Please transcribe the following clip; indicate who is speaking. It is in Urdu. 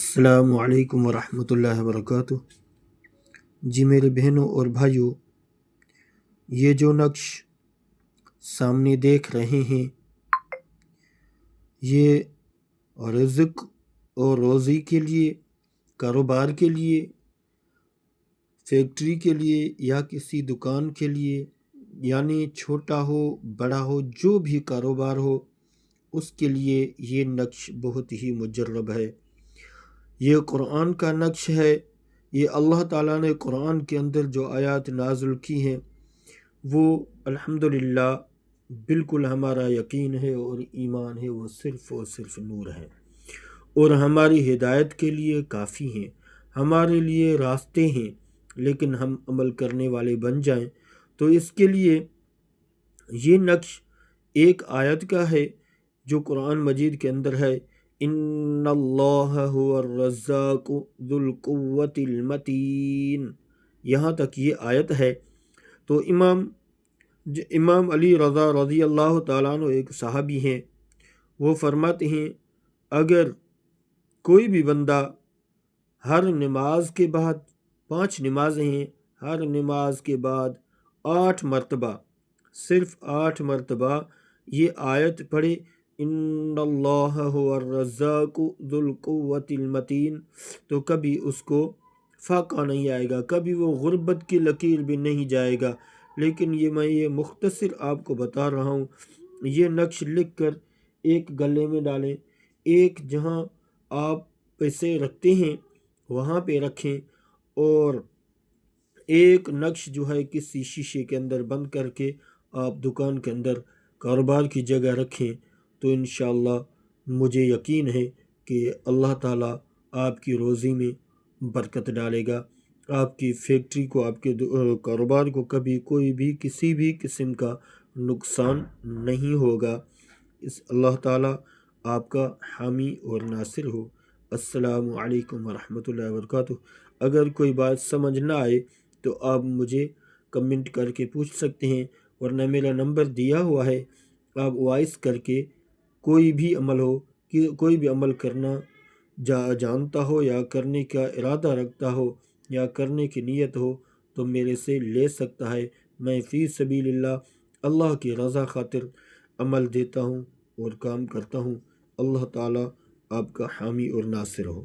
Speaker 1: السلام علیکم ورحمۃ اللہ وبرکاتہ۔ جی میرے بہنوں اور بھائیوں، یہ جو نقش سامنے دیکھ رہے ہیں یہ رزق اور روزی کے لیے، کاروبار کے لیے، فیکٹری کے لیے یا کسی دکان کے لیے، یعنی چھوٹا ہو بڑا ہو جو بھی کاروبار ہو اس کے لیے یہ نقش بہت ہی مجرب ہے۔ یہ قرآن کا نقش ہے۔ یہ اللہ تعالیٰ نے قرآن کے اندر جو آیات نازل کی ہیں وہ الحمدللہ بالکل ہمارا یقین ہے اور ایمان ہے، وہ صرف اور صرف نور ہے اور ہماری ہدایت کے لیے کافی ہیں، ہمارے لیے راستے ہیں، لیکن ہم عمل کرنے والے بن جائیں تو اس کے لیے یہ نقش ایک آیت کا ہے جو قرآن مجید کے اندر ہے، ان اللہ هو الرزاق ذو القوۃ المتین، یہاں تک یہ آیت ہے۔ تو امام علی رضا رضی اللہ تعالیٰ عنہ ایک صحابی ہیں، وہ فرماتے ہیں اگر کوئی بھی بندہ ہر نماز کے بعد 5 نمازیں ہیں، ہر نماز کے بعد 8 مرتبہ، صرف 8 مرتبہ یہ آیت پڑھے، ان اللہ هو الرزاق ذو القوۃ المتین، تو کبھی اس کو فاقہ نہیں آئے گا، کبھی وہ غربت کی لکیر بھی نہیں جائے گا۔ لیکن میں یہ مختصر آپ کو بتا رہا ہوں، یہ نقش لکھ کر ایک گلے میں ڈالیں، ایک جہاں آپ پیسے رکھتے ہیں وہاں پہ رکھیں، اور ایک نقش جو ہے کسی شیشے کے اندر بند کر کے آپ دکان کے اندر کاروبار کی جگہ رکھیں، تو انشاءاللہ مجھے یقین ہے کہ اللہ تعالیٰ آپ کی روزی میں برکت ڈالے گا، آپ کی فیکٹری کو، آپ کے کاروبار کو کبھی کوئی بھی کسی بھی قسم کا نقصان نہیں ہوگا۔ اللہ تعالیٰ آپ کا حامی اور ناصر ہو۔ السلام علیکم ورحمۃ اللہ وبرکاتہ۔ اگر کوئی بات سمجھ نہ آئے تو آپ مجھے کمنٹ کر کے پوچھ سکتے ہیں، ورنہ میرا نمبر دیا ہوا ہے، آپ وائس کر کے کوئی بھی عمل ہو، کوئی بھی عمل کرنا جانتا ہو یا کرنے کا ارادہ رکھتا ہو یا کرنے کی نیت ہو تو میرے سے لے سکتا ہے۔ میں فی سبیل اللہ کی رضا خاطر عمل دیتا ہوں اور کام کرتا ہوں۔ اللہ تعالیٰ آپ کا حامی اور ناصر ہو۔